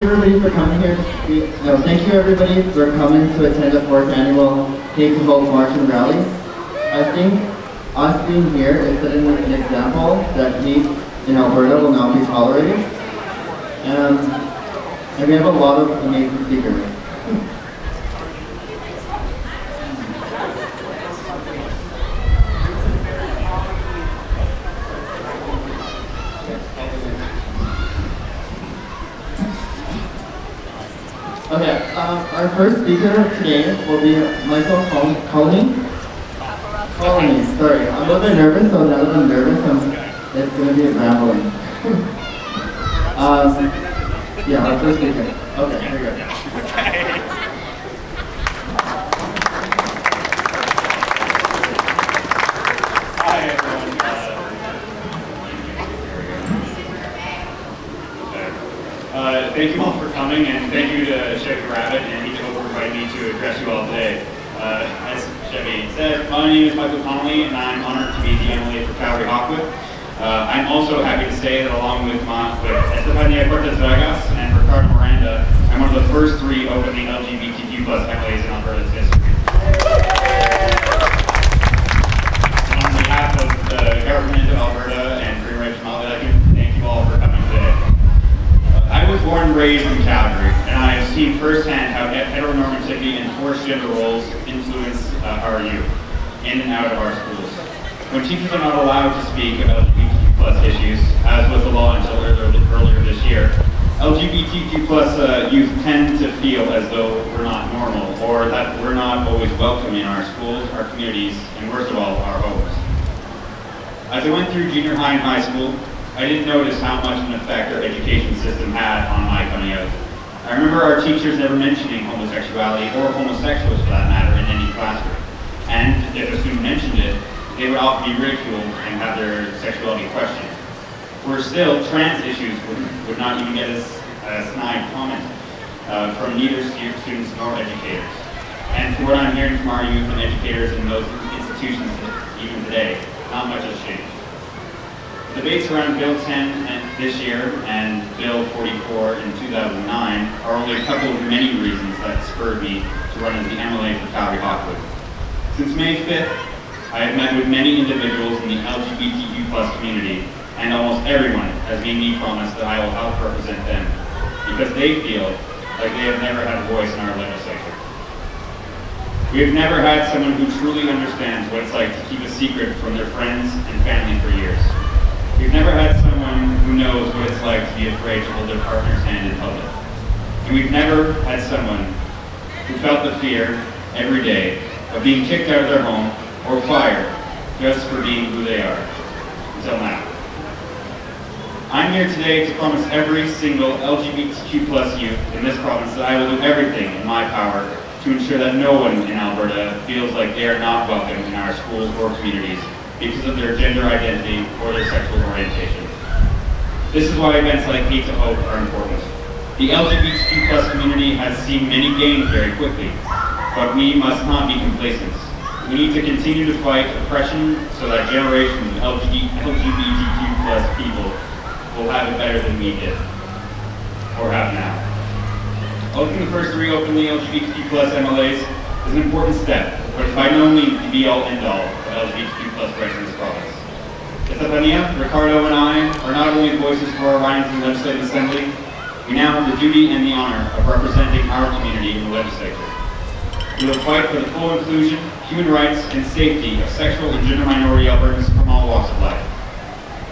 everybody for coming here. Thank you everybody for coming to attend the 4th annual Hate to Vote March and Rally. I think us being here is setting an example that hate in Alberta will not be tolerated. And we have a lot of amazing speakers. Okay, our first speaker today will be Michael Connolly. Sorry, I'm a little bit nervous, so now that I'm nervous, it's going to be rambling. Yeah, our first speaker. Okay, here we go. Hi everyone. Thank you all for coming, and thank you to Chevi Rabbitt and Nico for inviting me to address you all today. As Chevi said, my name is Michael Connolly, and I'm honored to be the MLA for Calgary-Hawkwood. I'm also happy to say that along with Estefania Cortez-Vegas and Ricardo Miranda, I'm one of the first 3 openly LGBTQ+ MLAs in Alberta's history. And on behalf of the government of Alberta and Free Rights Mallet, I can thank you all for coming today. I was born and raised in Calgary, and I have seen firsthand how heteronormativity and forced gender roles influence our youth in and out of our schools. When teachers are not allowed to speak about LGBTQ+ issues, as was the law until earlier this year, LGBTQ+ youth tend to feel as though we're not normal, or that we're not always welcome in our schools, our communities, and worst of all, our homes. As I went through junior high and high school, I didn't notice how much an effect our education system had on my coming out. I remember our teachers never mentioning homosexuality or homosexuals for that matter in any classroom. And if a student mentioned it, they would often be ridiculed and have their sexuality questioned. Worse still, trans issues would not even get a snide comment from neither students nor educators. And from what I'm hearing from our youth and educators in those institutions even today, not much has changed. Debates around Bill 10 this year and Bill 44 in 2009 are only a couple of many reasons that spurred me to run as the MLA for Calgary-Hawkwood. Since May 5th, I have met with many individuals in the LGBTQ+ community, and almost everyone has made me promise that I will help represent them, because they feel like they have never had a voice in our legislature. We have never had someone who truly understands what it's like to keep a secret from their friends and family for years. We've never had someone who knows what it's like to be afraid to hold their partner's hand in public. And we've never had someone who felt the fear every day of being kicked out of their home or fired just for being who they are, until now. I'm here today to promise every single LGBTQ+ youth in this province that I will do everything in my power to ensure that no one in Alberta feels like they are not welcome in our schools or communities because of their gender identity or their sexual orientation. This is why events like Hate to Hope are important. The LGBTQ+ community has seen many gains very quickly, but we must not be complacent. We need to continue to fight oppression so that generations of LGBTQ+ people will have it better than we did, or have now. Electing the first 3 openly LGBTQ+ MLAs is an important step, but it's by no means the be-all end-all of LGBTQ+ rights in this province. Estefania, Ricardo, and I are not only voices for our ridings in the Legislative Assembly, we now have the duty and the honor of representing our community in the legislature. We will fight for the full inclusion, human rights, and safety of sexual and gender minority Albertans from all walks of life.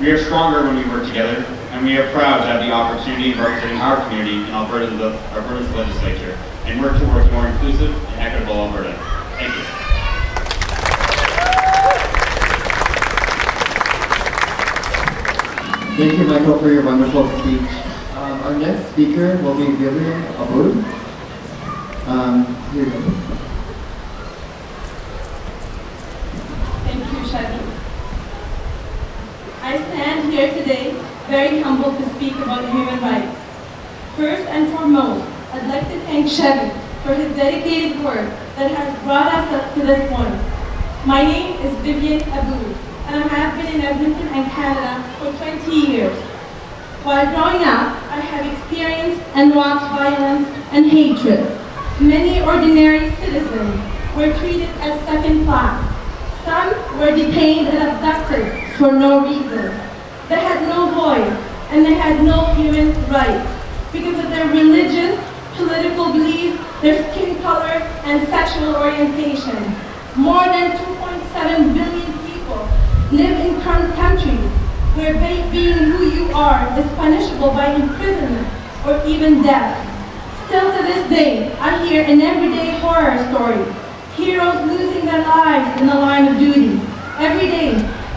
We are stronger when we work together, and we are proud to have the opportunity of representing our community in Alberta's legislature and work towards a more inclusive and equitable Alberta. Thank you. Thank you, Michael, for your wonderful speech. Our next speaker will be Vivian Abboud. Here you go. Thank you, Chevi. I stand here today very humbled to speak about human rights. First and foremost, I'd like to thank Chevi for his dedicated work that has brought us up to this point. My name is Vivian Abboud, and I have been in Edmonton and Canada for 20 years. While growing up, I have experienced and watched violence and hatred. Many ordinary citizens were treated as second class. Some were detained and abducted for no reason. They had no voice and they had no human rights because of their religious, political beliefs, their skin color, and sexual orientation. More than 2.7 billion people live in countries where being who you are is punishable by imprisonment or even death. Still to this day, I hear an everyday horror story. Heroes losing their lives in the line of duty. Every day,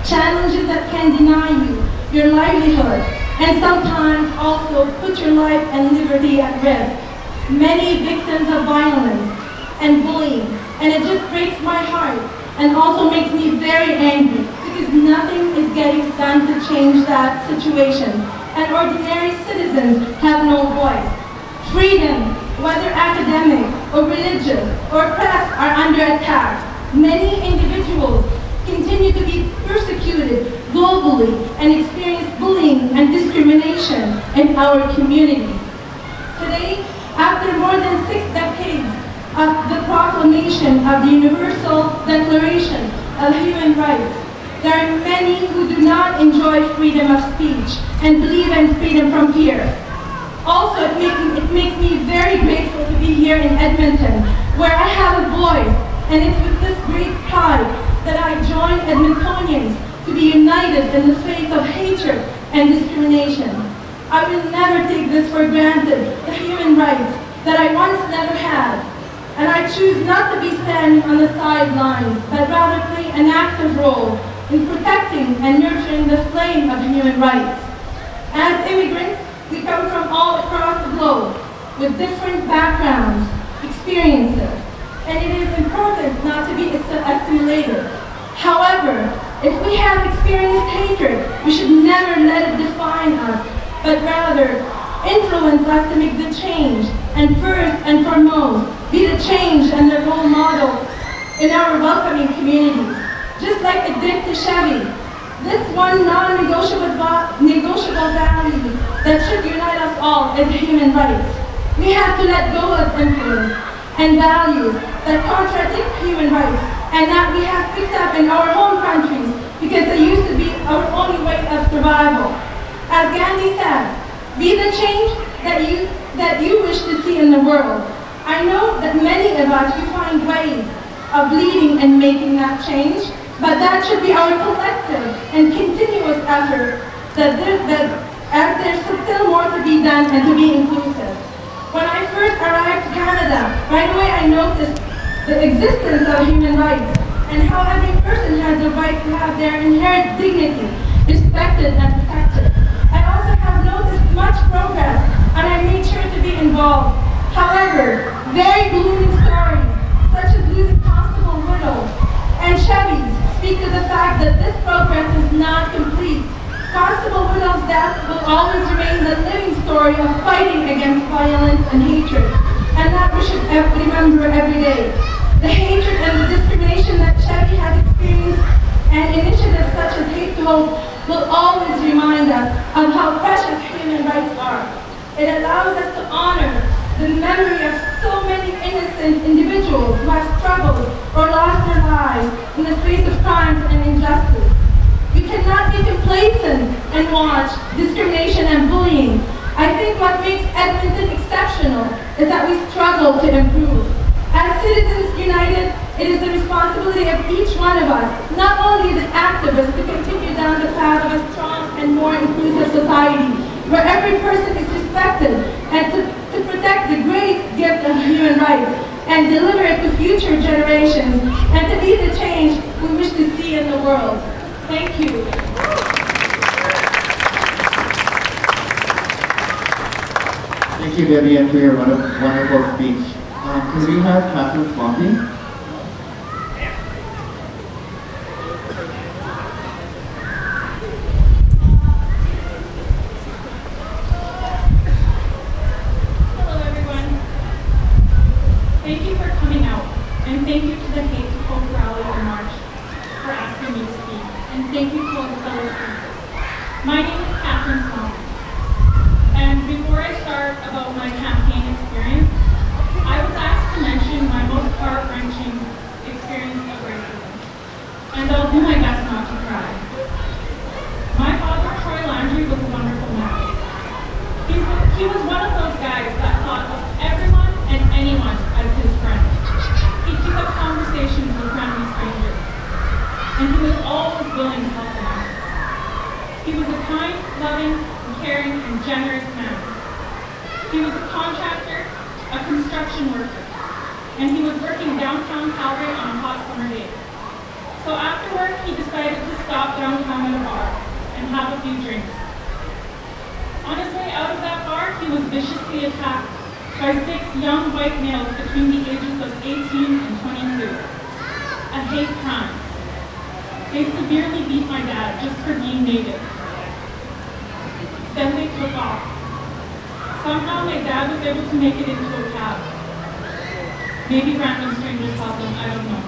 challenges that can deny you your livelihood and sometimes also put your life and liberty at risk. Many victims of violence and bullying, and it just breaks my heart and also makes me very angry because nothing is getting done to change that situation, and ordinary citizens have no voice. Freedom, whether academic or religious or press, are under attack. Many individuals continue to be persecuted globally and experience bullying and discrimination in our community. Today, after more than 6 decades of the proclamation of the Universal Declaration of Human Rights, there are many who do not enjoy freedom of speech and believe in freedom from fear. Also, it makes me very grateful to be here in Edmonton, where I have a voice, and it's with this great pride that I join Edmontonians to be united in the face of hatred and discrimination. I will never take this for granted, the human rights that I once never had, and I choose not to be standing on the sidelines, but rather play an active role in protecting and nurturing the flame of human rights. As immigrants, we come from all across the globe with different backgrounds, experiences, and it is important not to be assimilated. However, if we have experienced hatred, we should never let it define us, but rather influence us to make the change, and first and foremost, be the change and the role model in our welcoming communities. Just like it did to Chevi, this one non-negotiable value that should unite us all is human rights. We have to let go of influence and values that contradict human rights and that we have picked up in our home countries because they used to be our only way of survival. As Gandhi said, be the change that you wish to see in the world. I know that many of us, we find ways of leading and making that change, but that should be our collective and continuous effort as there's still more to be done and to be inclusive. When I first arrived to Canada, right away I noticed the existence of human rights and how every person has the right to have their inherent dignity respected and protected. I also have noticed much progress and I made sure to be involved. However, very gloomy stories, such as losing Constable Widow and Chevi's, speak to the fact that this progress is not complete. Constable Widow's death will always remain the living story of fighting against violence and hatred, and that we should remember every day. The hatred and the discrimination that Chevi has experienced and initiatives such as Hate to Hope will always remind us of how precious human rights are. It allows us to honor the memory of so many innocent individuals who have struggled or lost their lives in the face of crimes and injustice. We cannot be complacent and watch discrimination and bullying. I think what makes Edmonton exceptional is that we struggle to improve. As citizens united, it is the responsibility of each one of us, not only the activists, to continue down the path of a strong and more inclusive society, where every person is respected, and to protect the great gift of human rights, and deliver it to future generations, and to be the change we wish to see in the world. Thank you. Thank you, Vivian, for your wonderful speech. Can we have Katherine Swampy? Hello, everyone. Thank you for coming out, and thank you to the Hate to Hope rally and march for asking me to speak, and thank you to all the fellow speakers. My name is Katherine Swampy. willing to help them out. He was a kind, loving, caring, and generous man. He was a contractor, a construction worker, and he was working downtown Calgary on a hot summer day. So after work, he decided to stop downtown at a bar and have a few drinks. On his way out of that bar, he was viciously attacked by 6 young white males between the ages of 18 and 22. A hate crime. They severely beat my dad just for being native. Then they took off. Somehow my dad was able to make it into a cab. Maybe random strangers helped him, I don't know.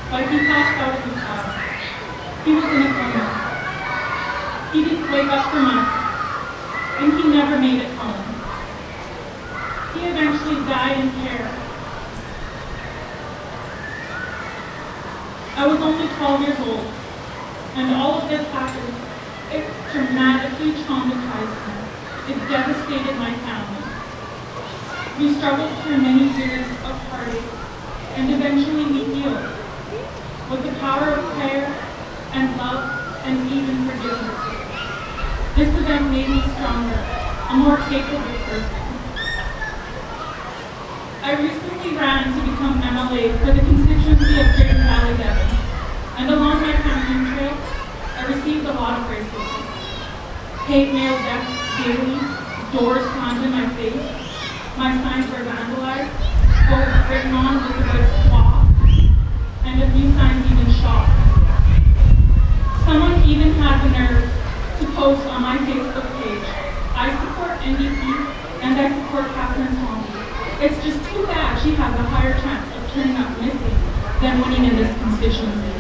But he passed out of the cab. He was in a coma. He didn't wake up for months, and he never made it home. He eventually died in care. I was only 12 years old, and all of this happened. It dramatically traumatized me. It devastated my family. We struggled through many years of heartache, and eventually we healed with the power of prayer and love and even forgiveness. This event made me stronger, a more capable person. I recently ran to become MLA for the constituency of Greater Valley, Devon, and along my campaign trail, I received a lot of racism. Hate mail death daily, doors slammed in my face, my signs were vandalized, both written on with the word "squaw," and a few signs even shot. Someone even had the nerve to post on my Facebook page, "I support NDP and I support Katherine Swampy. It's just too bad she has a higher chance of turning up missing than winning in this constituency."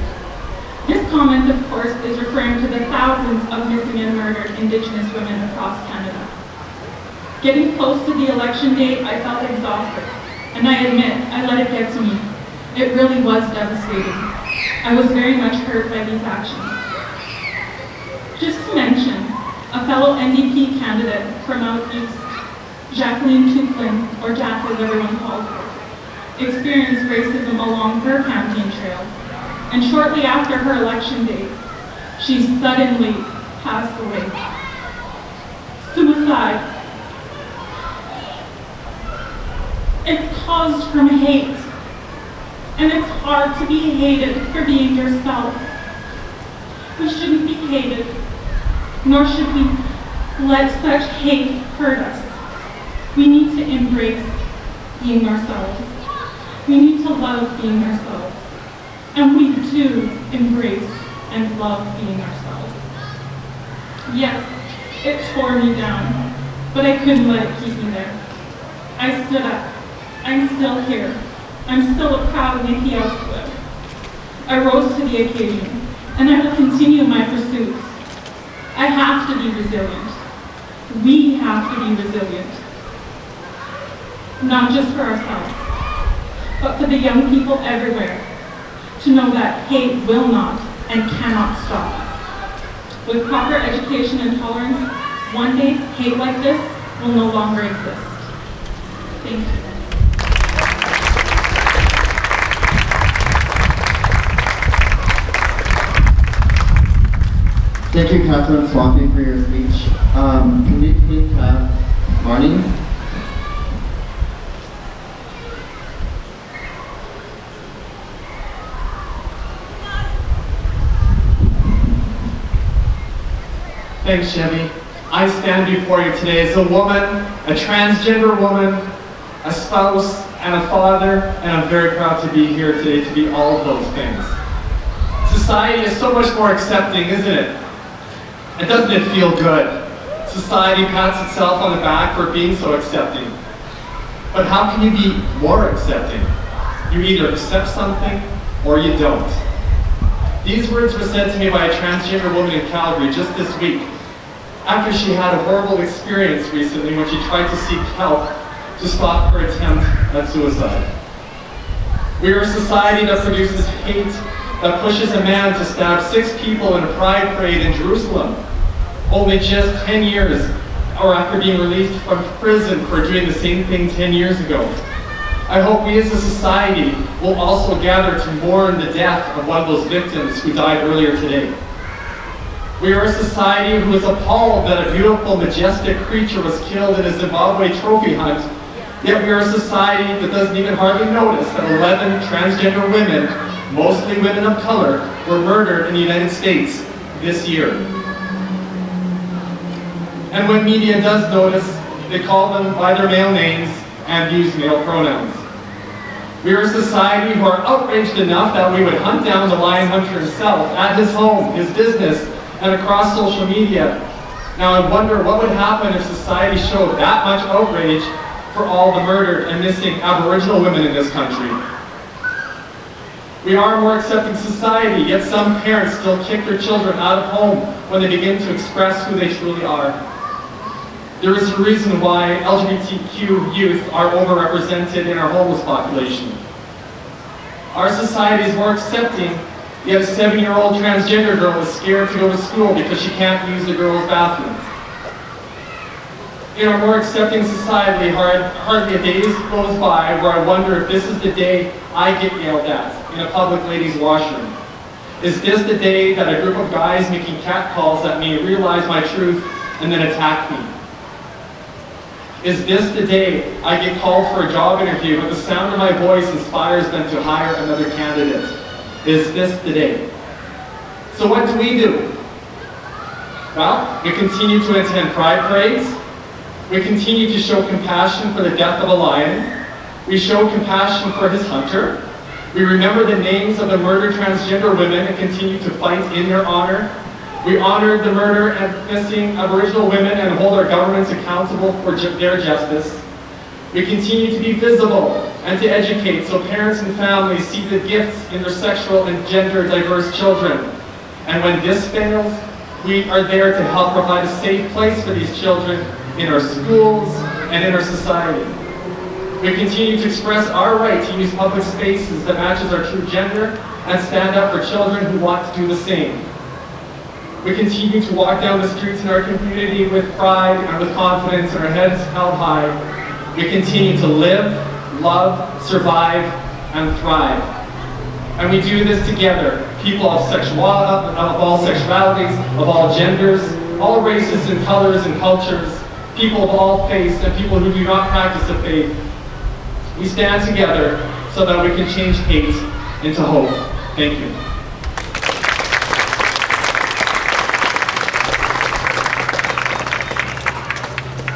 This comment, of course, is referring to the thousands of missing and murdered Indigenous women across Canada. Getting close to the election date, I felt exhausted, and I admit, I let it get to me. It really was devastating. I was very much hurt by these actions. Just to mention, a fellow NDP candidate from out east, Jacqueline Biollo, or Jack as everyone calls her, experienced racism along her campaign trail, and shortly after her election day, she suddenly passed away. Suicide. It's caused from hate, and it's hard to be hated for being yourself. We shouldn't be hated, nor should we let such hate hurt us. We need to embrace being ourselves. We need to love being ourselves. And we do embrace and love being ourselves. Yes, it tore me down, but I couldn't let it keep me there. I stood up. I'm still here. I'm still a proud Wetaskiwin. I rose to the occasion, and I will continue my pursuits. I have to be resilient. We have to be resilient. Not just for ourselves, but for the young people everywhere, to know that hate will not and cannot stop us. With proper education and tolerance, one day hate like this will no longer exist. Thank you. Thank you, Katherine Swampy, for your speech. Can we please have Marni? Thanks, Chevi. I stand before you today as a woman, a transgender woman, a spouse, and a father, and I'm very proud to be here today to be all of those things. Society is so much more accepting, isn't it? And doesn't it feel good? Society pats itself on the back for being so accepting. But how can you be more accepting? You either accept something or you don't. These words were said to me by a transgender woman in Calgary just this week, after she had a horrible experience recently when she tried to seek help to stop her attempt at suicide. We are a society that produces hate, that pushes a man to stab 6 people in a pride parade in Jerusalem, only just 10 years, or after being released from prison for doing the same thing 10 years ago. I hope we as a society will also gather to mourn the death of one of those victims who died earlier today. We are a society who is appalled that a beautiful, majestic creature was killed in a Zimbabwe trophy hunt, yet we are a society that doesn't even hardly notice that 11 transgender women, mostly women of color, were murdered in the United States this year. And when media does notice, they call them by their male names and use male pronouns. We are a society who are outraged enough that we would hunt down the lion hunter himself at his home, his business, and across social media. Now I wonder what would happen if society showed that much outrage for all the murdered and missing Aboriginal women in this country. We are a more accepting society, yet some parents still kick their children out of home when they begin to express who they truly are. There is a reason why LGBTQ youth are overrepresented in our homeless population. Our society is more accepting, yet a 7-year-old transgender girl is scared to go to school because she can't use the girls' bathroom. In our more accepting society, hardly a day goes by where I wonder if this is the day I get yelled at in a public ladies' washroom. Is this the day that a group of guys making catcalls at me realize my truth and then attack me? Is this the day I get called for a job interview, but the sound of my voice inspires them to hire another candidate? Is this the day? So what do we do? Well, we continue to attend pride parades. We continue to show compassion for the death of a lion. We show compassion for his hunter. We remember the names of the murdered transgender women and continue to fight in their honor. We honor the murder and missing Aboriginal women and hold our governments accountable for their justice. We continue to be visible and to educate so parents and families see the gifts in their sexual and gender diverse children. And when this fails, we are there to help provide a safe place for these children in our schools and in our society. We continue to express our right to use public spaces that matches our true gender and stand up for children who want to do the same. We continue to walk down the streets in our community with pride and with confidence and our heads held high. We continue to live, love, survive, and thrive. And we do this together, people of all sexualities, of all genders, all races and colors and cultures, people of all faiths and people who do not practice a faith. We stand together so that we can change hate into hope. Thank you.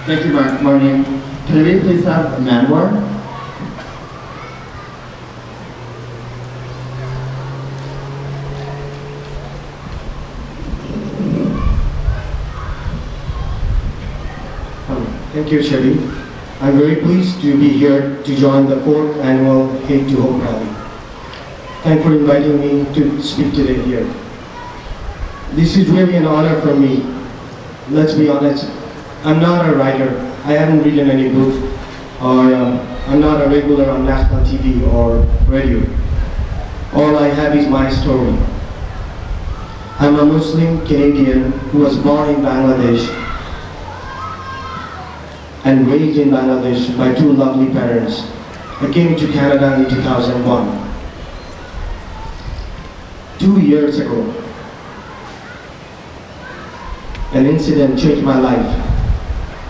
Thank you, Marni. Can we please have Manwar? Thank you, Chevi. I'm very pleased to be here to join the 4th annual Hate to Hope rally. Thanks for inviting me to speak today here. This is really an honor for me. Let's be honest, I'm not a writer. I haven't written any book, or I'm not a regular on national TV or radio. All I have is my story. I'm a Muslim Canadian who was born in Bangladesh and raised in Bangladesh by 2 lovely parents. I came to Canada in 2001. 2 years ago, an incident changed my life.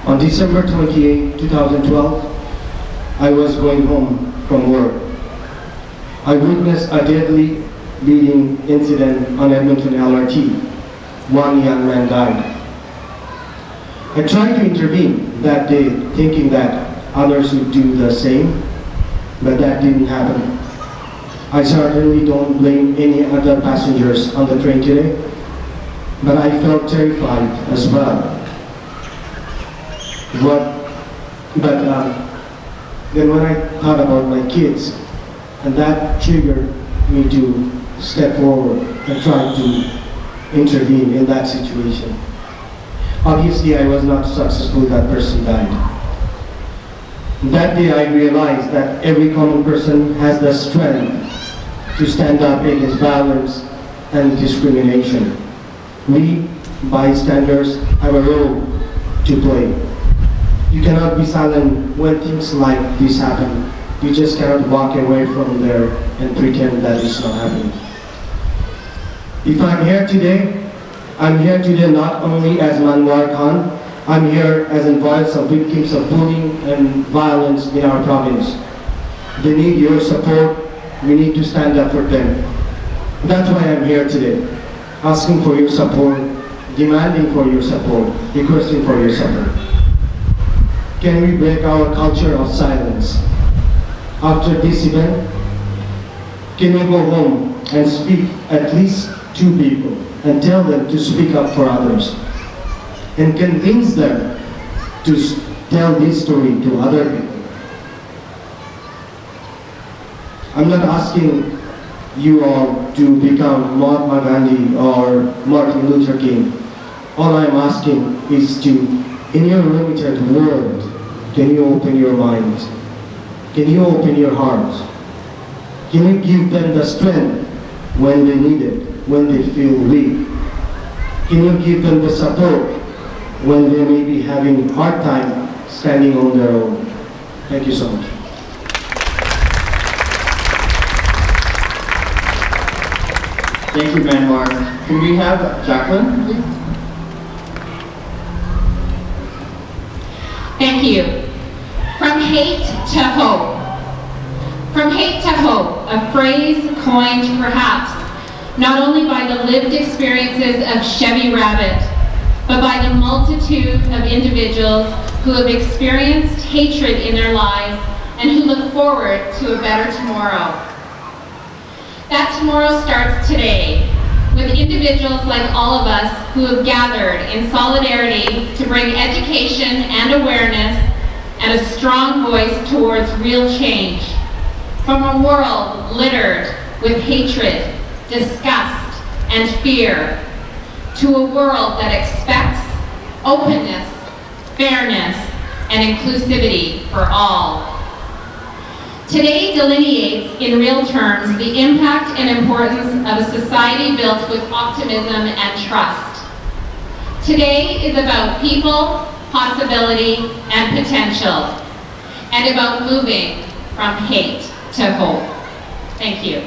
On December 28, 2012, I was going home from work. I witnessed a deadly bleeding incident on Edmonton LRT. 1 young man died. I tried to intervene that day, thinking that others would do the same, but that didn't happen. I certainly don't blame any other passengers on the train today, but I felt terrified as well. Then when I thought about my kids, and that triggered me to step forward and try to intervene in that situation. Obviously, I was not successful. That person died. That day, I realized that every common person has the strength to stand up against violence and discrimination. We, bystanders, have a role to play. You cannot be silent when things like this happen. You just cannot walk away from there and pretend that it's not happening. If I'm here today, I'm here today not only as Manwar Khan, I'm here as a voice of victims of bullying and violence in our province. They need your support. We need to stand up for them. That's why I'm here today, asking for your support, demanding for your support, requesting for your support. Can we break our culture of silence? After this event, can we go home and speak at least 2 people and tell them to speak up for others and convince them to tell this story to other people? I'm not asking you all to become Mahatma Gandhi or Martin Luther King. All I'm asking is to, in your limited world, can you open your minds? Can you open your hearts? Can you give them the strength when they need it, when they feel weak? Can you give them the support when they may be having a hard time standing on their own? Thank you so much. Thank you, Manwar. Can we have Jacqueline, please? Thank you. From hate to hope. From hate to hope, a phrase coined perhaps not only by the lived experiences of Chevi Rabbitt, but by the multitude of individuals who have experienced hatred in their lives and who look forward to a better tomorrow. That tomorrow starts today, with individuals like all of us who have gathered in solidarity to bring education and awareness and a strong voice towards real change. From a world littered with hatred, disgust, and fear, to a world that expects openness, fairness, and inclusivity for all. Today delineates in real terms the impact and importance of a society built with optimism and trust. Today is about people, possibility, and potential, and about moving from hate to hope. Thank you.